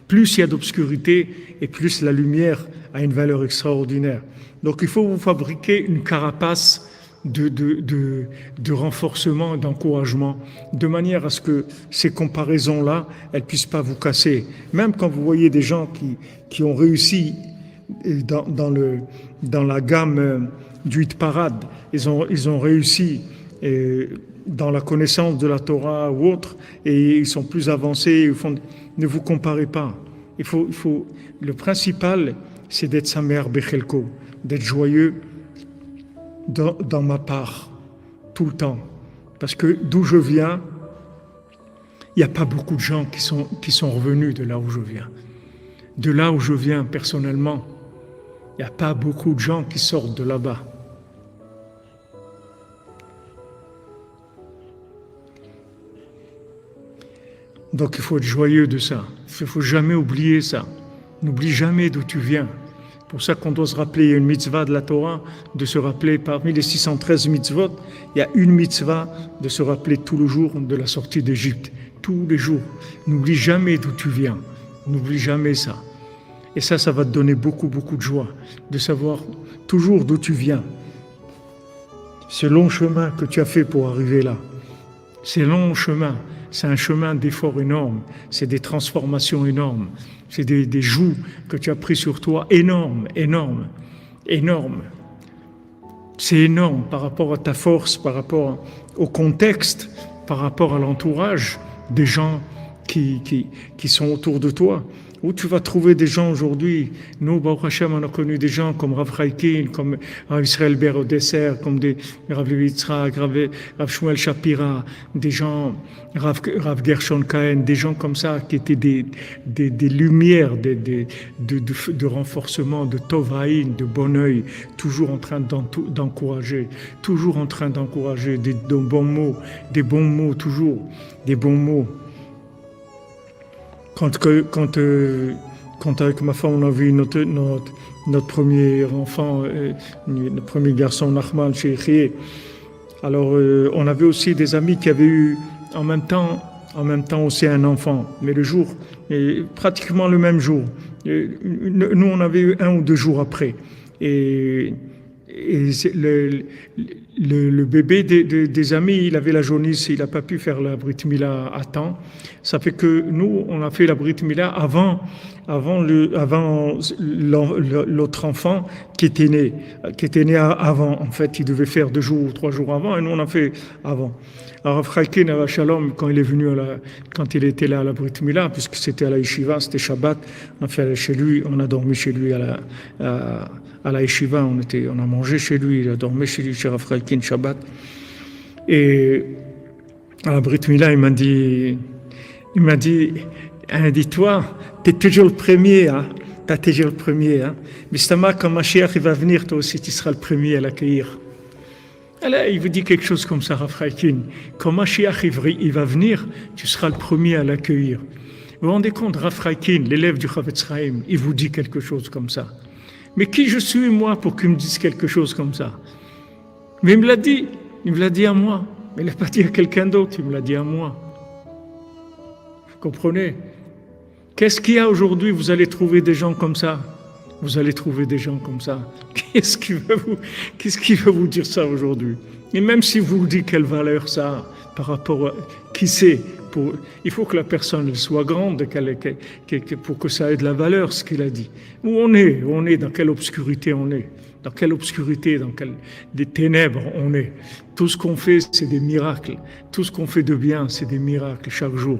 Plus il y a d'obscurité et plus la lumière a une valeur extraordinaire. Donc il faut vous fabriquer une carapace de renforcement et d'encouragement, de manière à ce que ces comparaisons-là, elles ne puissent pas vous casser. Même quand vous voyez des gens qui ont réussi dans la gamme du hit parade, ils ont réussi dans la connaissance de la Torah ou autre, et ils sont plus avancés, ne vous comparez pas. Le principal, c'est d'être Samer Bechelko, d'être joyeux dans ma part, tout le temps. Parce que d'où je viens, il n'y a pas beaucoup de gens qui sont revenus de là où je viens. De là où je viens, personnellement, il n'y a pas beaucoup de gens qui sortent de là-bas. Donc il faut être joyeux de ça. Il ne faut jamais oublier ça. N'oublie jamais d'où tu viens. C'est pour ça qu'on doit se rappeler, il y a une mitzvah de la Torah, de se rappeler parmi les 613 mitzvot, il y a une mitzvah de se rappeler tout le jour de la sortie d'Égypte. Tous les jours. N'oublie jamais d'où tu viens. N'oublie jamais ça. Et ça va te donner beaucoup, beaucoup de joie de savoir toujours d'où tu viens. Ce long chemin que tu as fait pour arriver là. C'est long chemin. C'est un chemin d'effort énorme, c'est des transformations énormes, c'est des joues que tu as pris sur toi énormes. C'est énorme par rapport à ta force, par rapport au contexte, par rapport à l'entourage des gens qui sont autour de toi. Où tu vas trouver des gens aujourd'hui, nous, Baruch Hashem, on a connu des gens comme Rav Chaikin, comme Rav Israël Ber au dessert, comme des Rav Levi Yitzhak, Rav Shmuel Shapira, des gens, Rav Gershon Cohen, des gens comme ça qui étaient des lumières de renforcement, de Tov Haïn, de bon œil, toujours en train d'encourager, des bons mots, toujours des bons mots. Quand avec ma femme on a vu notre premier enfant, notre premier garçon Nachman Sheikhié, alors on avait aussi des amis qui avaient eu en même temps aussi un enfant, mais le jour, pratiquement le même jour. Nous on avait eu 1 ou 2 jours après. Et le bébé des amis, il avait la jaunisse, il n'a pas pu faire la Brit Mila à temps. Ça fait que nous, on a fait la Brit Mila avant l'autre enfant qui était né avant. En fait, il devait faire 2 jours ou 3 jours avant, et nous on a fait avant. Alors Rav Chaikin à Shalom, quand il est venu quand il était là à la Brit Mila, puisque c'était à la Yeshiva, c'était Shabbat, on a fait chez lui, on a dormi chez lui à la Yeshiva, on a mangé chez lui, il a dormi chez lui, chez Rav Chaikin Shabbat. Et à la Brit Mila, il m'a dit, toi, t'es toujours le premier, hein. T'as toujours le premier, hein. Mais quand Mashiach il va venir, toi aussi tu seras le premier à l'accueillir. Alors, il vous dit quelque chose comme ça, Rav Chaikin. Quand Mashiach il va venir, tu seras le premier à l'accueillir. Vous vous rendez compte, Rav Chaikin, l'élève du Chavetz Chaim, il vous dit quelque chose comme ça. Mais qui je suis, moi, pour qu'il me dise quelque chose comme ça? Mais il me l'a dit à moi. Mais il ne l'a pas dit à quelqu'un d'autre, il me l'a dit à moi. Vous comprenez? Qu'est-ce qu'il y a aujourd'hui? Vous allez trouver des gens comme ça. Qu'est-ce qui veut vous dire ça aujourd'hui? Et même si vous dites quelle valeur ça a par rapport à qui c'est, il faut que la personne elle soit grande pour que ça ait de la valeur ce qu'il a dit. Où on est, dans quelle obscurité on est, dans des ténèbres on est. Tout ce qu'on fait, c'est des miracles. Tout ce qu'on fait de bien, c'est des miracles chaque jour.